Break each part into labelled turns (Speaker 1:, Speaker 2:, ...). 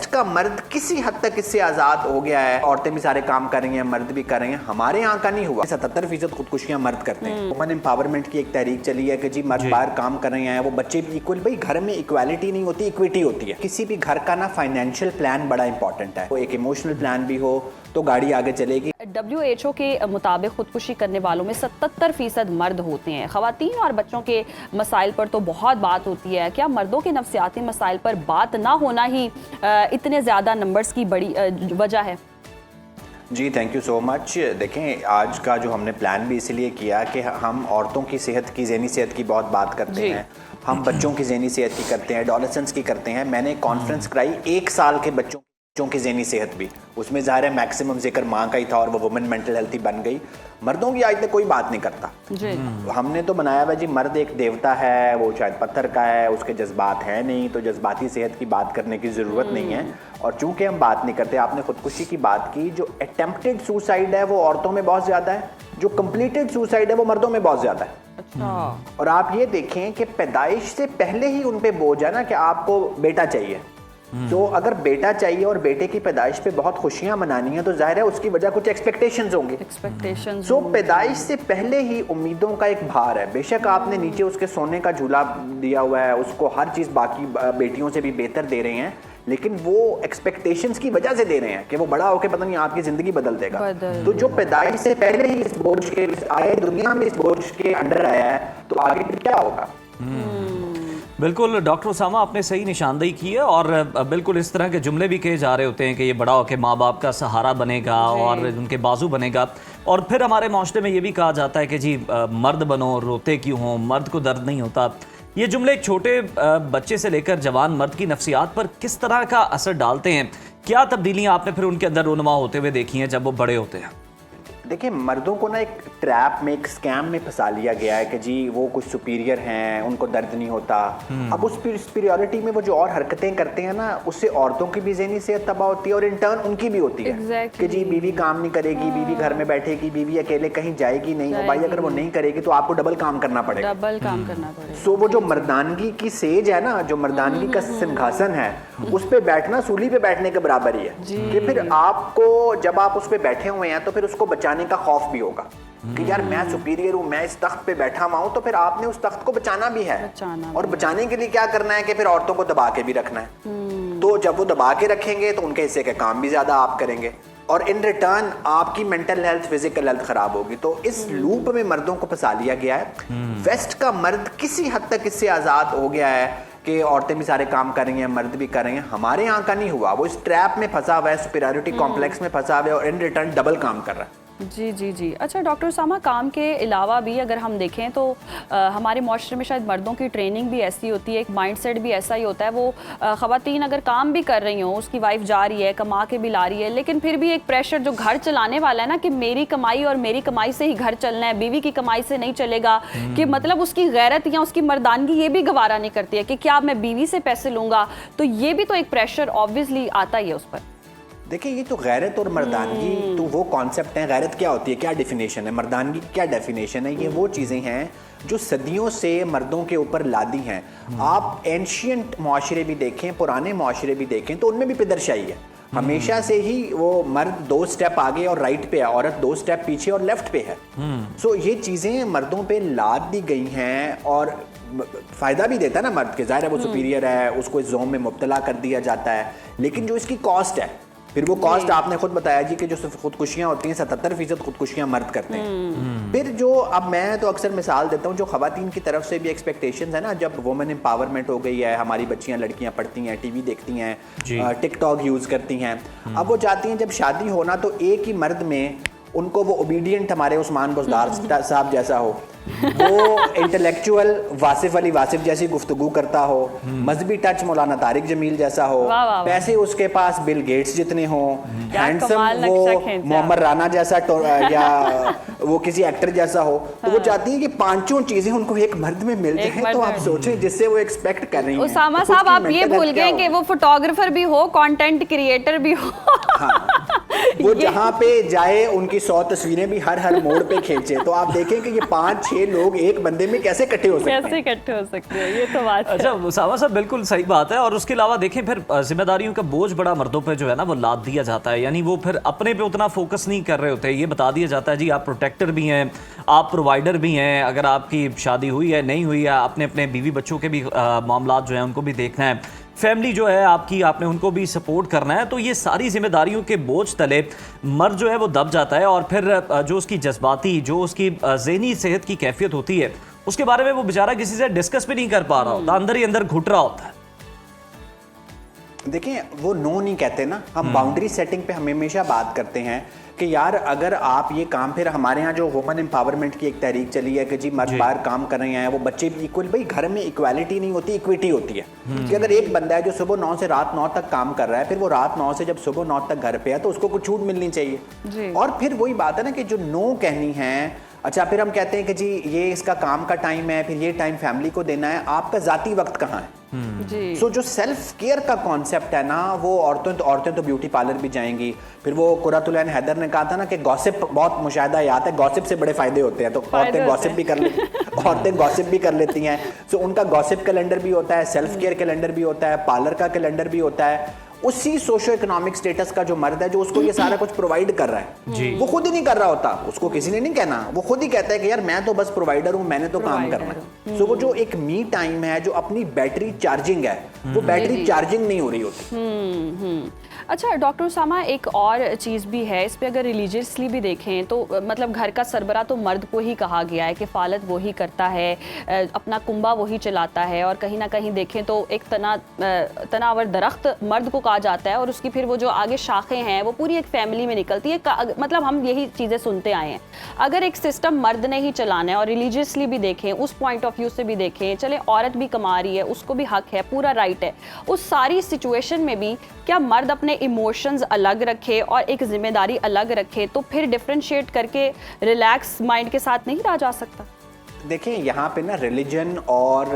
Speaker 1: Waste का मर्द किसी हद तक इससे आजाद हो गया है, औरतें भी सारे काम कर रही हैं, मर्द भी कर रहे हैं। हमारे यहाँ का नहीं हुआ। 77% खुदकुशियां मर्द करते हैं। वुमेन एम्पावरमेंट की एक तहरीक चली है कि जी मर्द बाहर काम कर रहे हैं, वो बच्चे भी इक्वल। भाई घर में इक्वालिटी नहीं होती, इक्विटी होती है। किसी भी घर का ना फाइनेंशियल प्लान बड़ा इंपॉर्टेंट है, वो एक इमोशनल प्लान भी हो तो गाड़ी आगे चलेगी।
Speaker 2: WHO के मुताबिक खुदकुशी करने वालों में 77% मर्द होते हैं। खवातीन और बच्चों के मसाइल पर तो बहुत बात होती है, क्या मर्दों के नफ्सियाती मसाइल पर बात ना होना ही इतने ज़्यादा नंबर्स की बड़ी वजह है?
Speaker 1: जी थैंक यू सो मच। देखें, आज का जो हमने प्लान भी इसलिए किया कि हम औरतों की सेहत की, ज़हनी सेहत की बहुत बात करते हैं, हम बच्चों की ज़हनी सेहत की करते हैं, एडोलेसेंस की करते हैं। मैंने कॉन्फ्रेंस कराई 1 साल के बच्चों की ज़हनी सेहत भी, उसमें ज़ाहिर है मैक्सिमम जिक्र माँ का ही था और वो वुमेन मेंटल हेल्थ ही बन गई। मर्दों की आज तक कोई बात नहीं करता जी। हमने तो बनाया हुआ जी मर्द एक देवता है, वो शायद पत्थर का है, उसके जज्बात हैं नहीं, तो जज्बाती सेहत की बात करने की ज़रूरत नहीं है। और चूंकि हम बात नहीं करते, आपने खुदकुशी की बात की, जो अटेम्प्टेड सुसाइड है वो औरतों में बहुत ज़्यादा है, जो कंप्लीटेड सुसाइड है वो मर्दों में बहुत ज़्यादा है। अच्छा। और आप ये देखें कि पैदाइश से पहले ही उन पे बोझ है ना कि आपको बेटा चाहिए। तो अगर बेटा चाहिए और बेटे की पैदाइश पे बहुत खुशियां मनानी है तो जाहिर है उसकी वजह कुछ एक्सपेक्टेशंस होंगी। तो पैदाइश से पहले ही उम्मीदों का एक भार है। बेशक आपने नीचे उसके सोने का झूला दिया हुआ है, उसको हर चीज़ बाकी बेटियों से भी बेहतर दे रहे हैं, लेकिन वो एक्सपेक्टेशंस की वजह से दे रहे हैं कि वो बड़ा होकर पता नहीं आपकी जिंदगी बदल देगा। तो जो पैदाइश से पहले ही इस बोझ के आए, दुनिया में इस बोझ के अंडर आया है, तो आगे क्या होगा।
Speaker 3: बिल्कुल डॉक्टर उसामा, आपने सही निशानदेही की है। और बिल्कुल इस तरह के जुमले भी कहे जा रहे होते हैं कि ये बड़ा होकर माँ बाप का सहारा बनेगा और उनके बाजू बनेगा। और फिर हमारे माशरे में ये भी कहा जाता है कि जी मर्द बनो, रोते क्यों हो, मर्द को दर्द नहीं होता। ये जुमले एक छोटे बच्चे से लेकर जवान मर्द की नफ्सियात पर किस तरह का असर डालते हैं? क्या तब्दीलियाँ आपने फिर उनके अंदर रोनुमा होते हुए देखी हैं जब वो बड़े होते हैं?
Speaker 1: देखिए, मर्दों को ना एक ट्रैप में, एक स्कैम में फंसा लिया गया है कि जी वो कुछ सुपीरियर हैं, उनको दर्द नहीं होता। अब उस सुपीरियरिटी में वो जो और हरकतें करते हैं ना, उससे औरतों की भी ज़हनी सेहत तबाह होती है और इन टर्न उनकी भी होती है कि जी बीवी काम नहीं करेगी, बीवी घर में बैठेगी, बीवी अकेले कहीं जाएगी नहीं। और भाई अगर वो नहीं करेगी तो आपको डबल काम करना पड़ेगा,
Speaker 2: डबल काम करना पड़ेगा।
Speaker 1: सो वो जो मर्दानगी की सेज है ना, जो मर्दानगी का सिंहासन है, उस पे बैठना सूली पे बैठने के बराबर ही है कि फिर आपको, जब आप उस पे बैठे हुए हैं तो फिर उसको बचाने का खौफ भी होगा कि यार मैं सुपीरियर हूं, मैं इस तख्त पे बैठा हुआ हूं, तो फिर आपने उस तख्त को बचाना भी है। और बचाने के लिए क्या करना है कि फिर औरतों को दबा के भी रखना है। तो जब वो दबा के रखेंगे तो उनके हिस्से के काम भी ज्यादा आप करेंगे और इन रिटर्न आपकी मेंटल हेल्थ, फिजिकल हेल्थ खराब होगी। तो इस लूप में मर्दों को फंसा लिया गया है। वेस्ट का मर्द किसी हद तक इससे आजाद हो गया है कि औरतें भी सारे काम कर रही हैं, मर्द भी कर रहे हैं। हमारे यहाँ का नहीं हुआ, वो इस ट्रैप में फंसा हुआ है, सुपीरियरिटी कॉम्प्लेक्स में फंसा हुआ है और इन रिटर्न डबल काम कर रहा है।
Speaker 2: जी जी जी। अच्छा डॉक्टर उसामा, काम के अलावा भी अगर हम देखें तो हमारे माशरे में शायद मर्दों की ट्रेनिंग भी ऐसी होती है, एक माइंडसेट भी ऐसा ही होता है। वो ख़वातीन अगर काम भी कर रही हों, उसकी वाइफ जा रही है, कमा के भी ला रही है, लेकिन फिर भी एक प्रेशर जो घर चलाने वाला है ना कि मेरी कमाई और मेरी कमाई से ही घर चलना है, बीवी की कमाई से नहीं चलेगा, कि मतलब उसकी गैरत या उसकी मर्दानगी ये भी गवारा नहीं करती है कि क्या मैं बीवी से पैसे लूँगा। तो ये भी तो एक प्रेशर ऑब्वियसली आता ही है उस पर।
Speaker 1: देखिए, ये तो गैरत और मर्दानगी तो वो कॉन्सेप्ट हैं। गैरत क्या होती है, क्या डेफिनेशन है, मर्दानगी क्या डेफिनेशन है? ये वो चीज़ें हैं जो सदियों से मर्दों के ऊपर लादी हैं। आप एंशियंट माशरे भी देखें, पुराने माशरे भी देखें, तो उनमें भी पिदरशाही है। हमेशा से ही वो मर्द 2 स्टेप आगे और राइट पे है, औरत 2 स्टेप पीछे और लेफ्ट पे है। सो ये चीज़ें मर्दों पे लाद दी गई हैं और फ़ायदा भी देता है ना मर्द के, ज़ाहिर है वो सुपीरियर है, उसको इस जोन में मुब्तला कर दिया जाता है। लेकिन जो इसकी कॉस्ट है, फिर वो कॉस्ट आपने खुद बताया जी कि जो खुदकुशियां होती हैं 77% खुदकुशियां मर्द करते हैं। फिर जो, अब मैं तो अक्सर मिसाल देता हूँ, जो खवातीन की तरफ से भी एक्सपेक्टेशंस है ना, जब वुमेन एम्पावरमेंट हो गई है, हमारी बच्चियां लड़कियां पढ़ती हैं, टीवी देखती हैं, टिकटॉक यूज़ करती हैं, अब वो चाहती हैं जब शादी होना तो एक ही मर्द में उनको वो ओबीडियंट हमारे उस्मान बुज़दार साहब जैसा हो, वो इंटेलेक्चुअल वासिफ अली वासिफ जैसी गुफ्तगू करता हो, मजहबी टच मौलाना तारिक जमील जैसा हो, पैसे उसके पास बिल गेट्स जितने हो, हैंडसम वो मोहम्मद राना जैसा या वो किसी एक्टर जैसा हो। तो वो चाहती है कि 5 चीजें उनको एक मर्द में मिल जाए। तो आप सोचें जिससे वो एक्सपेक्ट कर रही हैं।
Speaker 2: उसामा साहब, आप ये भूल गए कि वो फोटोग्राफर भी हो, कंटेंट क्रिएटर भी हो।
Speaker 1: वो जहाँ पे जाए उनकी 100 तस्वीरें भी हर मोड़ पे खींचे, तो आप देखें कि ये 5-6 लोग एक बंदे में कैसे इकट्ठे हो सकते हैं।
Speaker 2: कैसे इकट्ठे हो सकते हैं, ये तो बात है।
Speaker 3: अच्छा उसामा साहब, बिल्कुल सही बात है। और उसके अलावा देखें फिर जिम्मेदारियों का बोझ बड़ा मर्दों पे जो है ना वो लाद दिया जाता है, यानी वो फिर अपने पे उतना फोकस नहीं कर रहे होते। ये बता दिया जाता है जी आप प्रोटेक्टर भी हैं, आप प्रोवाइडर भी हैं, अगर आपकी शादी हुई है नहीं हुई है, आपने अपने बीवी बच्चों के भी मामलात जो हैं उनको भी देखना है, फैमिली जो है आपकी, आपने उनको भी सपोर्ट करना है। तो ये सारी जिम्मेदारियों के बोझ तले मर्द जो है वो दब जाता है, और फिर जो उसकी जज्बाती, जो उसकी ज़हनी सेहत की कैफियत होती है, उसके बारे में वो बेचारा किसी से डिस्कस भी नहीं कर पा रहा होता, अंदर ही अंदर घुट रहा होता है।
Speaker 1: देखिए वो नो नहीं कहते ना, हम बाउंड्री सेटिंग पे हम हमेशा बात करते हैं कि यार अगर आप ये काम, फिर हमारे यहाँ जो वुमेन एम्पावरमेंट की एक तहरीक चली है कि जी मर्द बाहर काम कर रहे हैं, वो बच्चे भी इक्वल, भाई घर में इक्वालिटी नहीं होती, इक्विटी होती है। कि अगर एक बंदा है जो सुबह 9 से रात 9 तक काम कर रहा है, फिर वो रात 9 से जब सुबह 9 तक घर पे है तो उसको कुछ छूट मिलनी चाहिए। और फिर वही बात है ना कि जो नो कहनी है, अच्छा फिर हम कहते हैं कि जी ये इसका काम का टाइम है, फिर ये टाइम फैमिली को देना है, आपका जाती वक्त कहाँ है? सो जो सेल्फ केयर का कॉन्सेप्ट है ना, वो औरतें तो ब्यूटी पार्लर भी जाएंगी। फिर वो कुरतुलैन हैदर ने कहा था ना कि गॉसिप बहुत मुशाहिदा है, गॉसिप से बड़े फायदे होते हैं, तो औरतें गॉसिप भी कर लेती औरतें गॉसिप भी कर लेती हैं। सो उनका गॉसिप कैलेंडर भी होता है, सेल्फ केयर कैलेंडर भी होता है, पार्लर का कैलेंडर भी होता है। उसी सोशो इकोनॉमिक स्टेटस का जो मर्द है जो उसको ये सारा कुछ प्रोवाइड कर रहा है, वो खुद ही नहीं कर रहा होता, उसको किसी ने नहीं कहना, वो खुद ही कहता है कि यार मैं तो बस प्रोवाइडर हूं, मैंने तो काम करना है। सो वो जो एक मी टाइम है, जो अपनी बैटरी चार्जिंग है, वो बैटरी चार्जिंग नहीं हो रही होती।
Speaker 2: अच्छा डॉक्टर उसामा, एक और चीज़ भी है इस पे, अगर रिलीजियसली भी देखें तो मतलब घर का सरबरा तो मर्द को ही कहा गया है, किफ़ालत वो ही करता है, अपना कुंबा वही चलाता है, और कहीं ना कहीं देखें तो एक तनावर दरख्त मर्द को कहा जाता है, और उसकी फिर वो जो आगे शाखें हैं वो पूरी एक फैमिली में निकलती है। मतलब हम यही चीज़ें सुनते आए हैं। अगर एक सिस्टम मर्द ने ही चलाना है, और रिलीजियसली भी देखें, उस पॉइंट ऑफ व्यू से भी देखें, चले औरत भी कमा रही है, उसको भी हक है, पूरा राइट है, उस सारी सिचुएशन में भी क्या मर्द अपने इमोशंस अलग रखे और एक जिम्मेदारी अलग रखे, तो फिर डिफरेंशिएट करके रिलैक्स माइंड के साथ नहीं रहा जा सकता?
Speaker 1: देखिए यहाँ पे ना रिलीजन और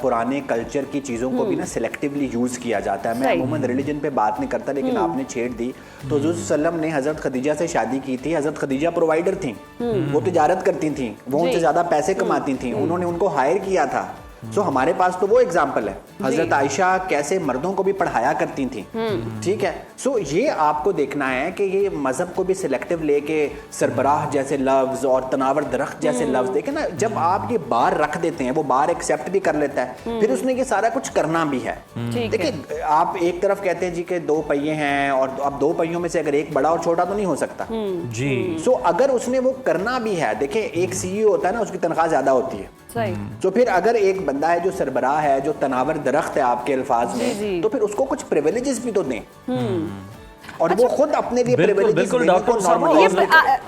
Speaker 1: पुराने कल्चर की चीज़ों को भी ना सिलेक्टिवली यूज़ किया जाता है। मैं अमूमन रिलीजन पे बात नहीं करता, लेकिन आपने छेड़ दी। तो हुज़ूर सल्लम ने हज़रत खदीजा से शादी की थी। हज़रत खदीजा प्रोवाइडर थी, वो तिजारत करती थी, वो उनसे ज़्यादा पैसे कमाती थी, उन्होंने उनको हायर किया था। सो हमारे पास तो वो एग्जाम्पल है। हजरत आयशा कैसे मर्दों को भी पढ़ाया करती थी, ठीक है। सो ये आपको देखना है कि ये मजहब को भी सिलेक्टिव लेके सरबराह जैसे लफ्ज और तनावर दरख्त जैसे लफ्ज देखे ना, जब आप ये बार रख देते हैं, वो बार एक्सेप्ट भी कर लेता है, फिर उसने ये सारा कुछ करना भी है। देखिए आप एक तरफ कहते हैं जी के 2 पहिए हैं, और अब 2 पहियों में से अगर एक बड़ा और छोटा तो नहीं हो सकता
Speaker 3: जी।
Speaker 1: सो अगर उसने वो करना भी है, देखिए एक सीईओ होता है ना, उसकी तनख्वाह ज्यादा होती है। तो फिर अगर एक बंदा है जो सरबराह है, जो तनावर दरख्त है आपके अल्फाज में, तो फिर उसको कुछ प्रिविलेजेस भी तो दें। और वो खुद अपने लिए प्रिविलेजेस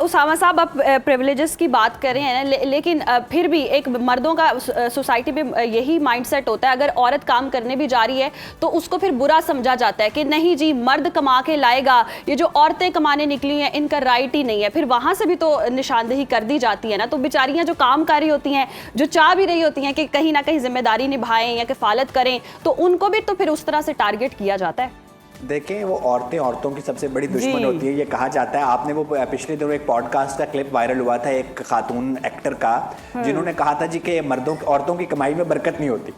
Speaker 2: उसामा साहब आप प्रिविलेजेस की बात कर रहे हैं ना, लेकिन फिर भी एक मर्दों का सोसाइटी पे यही माइंडसेट होता है, अगर औरत काम करने भी जा रही है तो उसको फिर बुरा समझा जाता है कि नहीं जी मर्द कमा के लाएगा, ये जो औरतें कमाने निकली हैं इनका राइट ही नहीं है। फिर वहां से भी तो निशानदेही कर दी जाती है ना, तो बेचारियां जो काम कर रही होती हैं, जो चाह भी रही होती हैं कि कहीं ना कहीं जिम्मेदारी निभाएं या किफालत करें, तो उनको भी तो फिर उस तरह से टारगेट किया जाता है।
Speaker 1: देखें वो औरतें औरतों की सबसे बड़ी दुश्मन होती है, ये कहा जाता है। आपने वो पिछले दिनों एक पॉडकास्ट का क्लिप वायरल हुआ था एक खातून एक्टर का, जिन्होंने कहा था जी कि औरतों की कमाई में बरकत नहीं होती,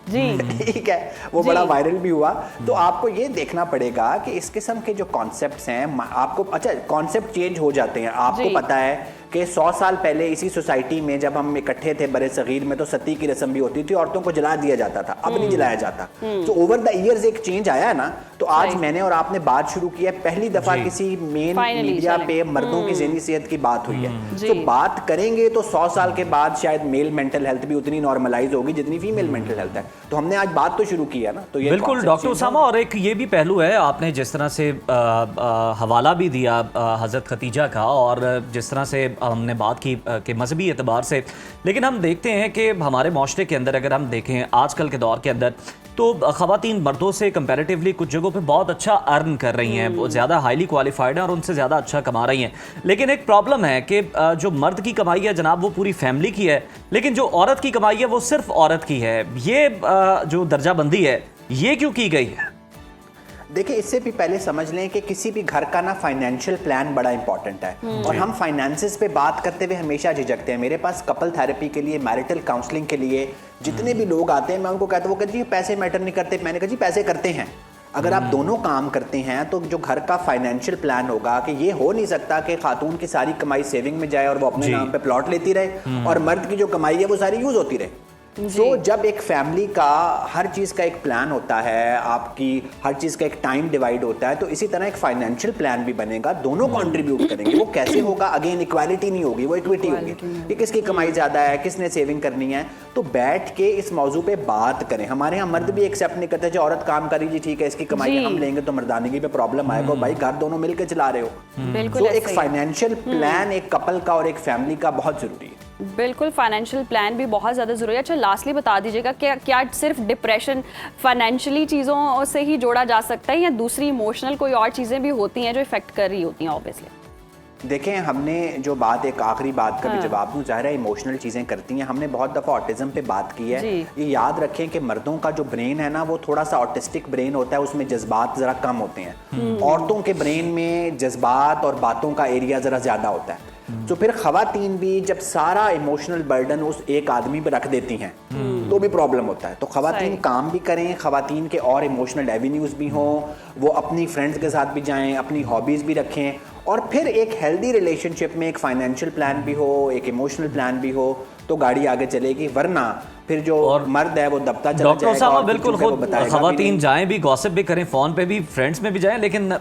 Speaker 1: ठीक है, वो बड़ा वायरल भी हुआ। तो आपको ये देखना पड़ेगा कि इस किस्म के जो कॉन्सेप्ट्स हैं, आपको अच्छा कॉन्सेप्ट चेंज हो जाते हैं। आपको पता है कि 100 साल पहले इसी सोसाइटी में जब हम इकट्ठे थे बड़े सगीर में, तो सती की रस्म भी होती थी, औरतों को जला दिया जाता था, अब नहीं जलाया जाता। तो ओवर द ईयर्स एक चेंज आया है ना। तो आज मैंने और आपने बात शुरू की है, पहली दफा किसी मेन मीडिया पे मर्दों की ज़हनी सेहत की बात हुई है। तो बात करेंगे तो 100 साल के बाद शायद मेल मेंटल हेल्थ भी उतनी नॉर्मलाइज होगी जितनी फीमेल मेंटल हेल्थ है। तो हमने आज बात तो शुरू की है ना। तो ये
Speaker 3: बिल्कुल डॉक्टर उसामा, और एक ये भी पहलू है, आपने जिस तरह से हवाला भी दिया हज़रत खदीजा का, और जिस तरह से हमने बात की कि मजहबी एतबार से, लेकिन हम देखते हैं कि हमारे माशरे के अंदर अगर हम देखें आजकल के दौर के अंदर, तो ख़वातीन मर्दों से कंपैरेटिवली कुछ जगहों पे बहुत अच्छा अर्न कर रही हैं, वो ज़्यादा हाईली क्वालिफाइड हैं और उनसे ज़्यादा अच्छा कमा रही हैं। लेकिन एक प्रॉब्लम है कि जो मर्द की कमाई है जनाब वो पूरी फैमिली की है, लेकिन जो औरत की कमाई है वो सिर्फ औरत की है। ये जो दर्जाबंदी है ये क्यों की गई है?
Speaker 1: देखिए, इससे भी पहले समझ लें कि किसी भी घर का ना फाइनेंशियल प्लान बड़ा इंपॉर्टेंट है और हम फाइनेंसेस पे बात करते हुए हमेशा झिझकते हैं। मेरे पास कपल थेरेपी के लिए, मैरिटल काउंसलिंग के लिए जितने भी लोग आते हैं, मैं उनको कहता हूँ, वो कहते हैं जी पैसे मैटर नहीं करते। मैंने कहा जी पैसे करते हैं। अगर आप दोनों काम करते हैं तो जो घर का फाइनेंशियल प्लान होगा कि ये हो नहीं सकता कि खातून की सारी कमाई सेविंग में जाए और वो अपने नाम पे प्लॉट लेती रहे और मर्द की जो कमाई है वो सारी यूज होती रहे। तो जब एक फैमिली का हर चीज़ का एक प्लान होता है, आपकी हर चीज़ का एक टाइम डिवाइड होता है, तो इसी तरह एक फाइनेंशियल प्लान भी बनेगा, दोनों कंट्रीब्यूट करेंगे। वो कैसे होगा? अगेन इक्वालिटी नहीं होगी, वो इक्विटी होगी कि किसकी कमाई ज़्यादा है, किसने सेविंग करनी है। तो बैठ के इस मौजू पे बात करें। हमारे यहाँ मर्द भी एक्सेप्ट नहीं करते, जो औरत काम करी जी ठीक है, इसकी कमाई हम लेंगे तो मर्दानगी पे प्रॉब्लम आएगा। भाई घर दोनों मिलकर चला रहे हो। तो एक फाइनेंशियल प्लान एक कपल का और एक फैमिली का बहुत जरूरी है।
Speaker 2: बिल्कुल, फाइनेंशियल प्लान भी बहुत ज़्यादा ज़रूरी है। अच्छा, लास्टली बता दीजिएगा क्या सिर्फ डिप्रेशन फाइनेंशियली चीज़ों से ही जोड़ा जा सकता है या दूसरी इमोशनल कोई और चीज़ें भी होती हैं जो इफेक्ट कर रही होती हैं? ऑब्वियसली
Speaker 1: देखें, हमने जो बात, एक आखिरी बात का भी जवाब दूं, ज़ाहिर है इमोशनल चीज़ें करती हैं। हमने बहुत दफ़ा ऑटिज़म पे बात की है। ये याद रखें कि मर्दों का जो ब्रेन है ना, वो थोड़ा सा ऑटिस्टिक ब्रेन होता है, उसमें जज्बात ज़रा कम होते हैं। औरतों के ब्रेन में जज्बात और बातों का एरिया ज़रा ज़्यादा होता है। तो फिर खवातीन भी जब सारा इमोशनल बर्डन उस एक आदमी पे रख देती हैं तो भी प्रॉब्लम होता है। तो खवातीन काम भी करें, खवातीन के और इमोशनल एवेन्यूज़ भी हों, वो अपनी फ्रेंड्स के साथ भी जाएं, अपनी हॉबीज़ भी रखें, और फिर एक हेल्दी रिलेशनशिप में एक फाइनेंशियल प्लान भी हो, एक इमोशनल प्लान भी हो, तो गाड़ी आगे चलेगी। वरना फिर जो मर्द है वो दबता चला जाएगा।
Speaker 3: डॉक्टर साहब बिल्कुल खुद खवातीन जाएं भी, गॉसिप भी करें, फोन पे भी, फ्रेंड्स में भी जाएं, लेकिन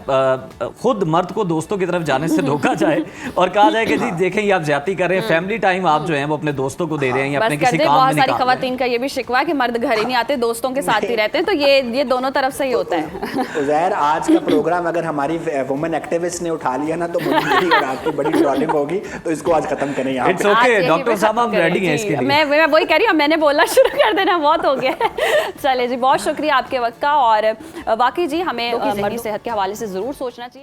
Speaker 3: खुद मर्द को दोस्तों की तरफ जाने से रोका जाए और कहा जाए कि जी देखें ये आप ज्यादती कर रहे हैं, फैमिली टाइम आप जो है वो अपने दोस्तों को दे रहे हैं या अपने किसी काम में
Speaker 2: बहुत सारी खवातीन का ये भी शिकवा कि मर्द घर ही नहीं आते, दोस्तों के साथ ही रहते हैं। तो ये दोनों तरफ से ही होता है।
Speaker 1: उज़ैर, आज का प्रोग्राम अगर हमारी वुमेन एक्टिविस्ट ने उठा लिया ना तो मुझे और आपकी बड़ी ट्रॉलिंग होगी, तो इसको आज खत्म करें यहाँ पे।
Speaker 3: इट्स ओके डॉक्टर साहब, हम रेडी हैं इसके लिए।
Speaker 2: मैं वही कह रही हूँ, मैंने बोलना शुरू कर देना बहुत हो गया। चले जी, बहुत शुक्रिया आपके वक्त का। और वाकई जी हमें मर्दी सेहत के हवाले से जरूर सोचना चाहिए।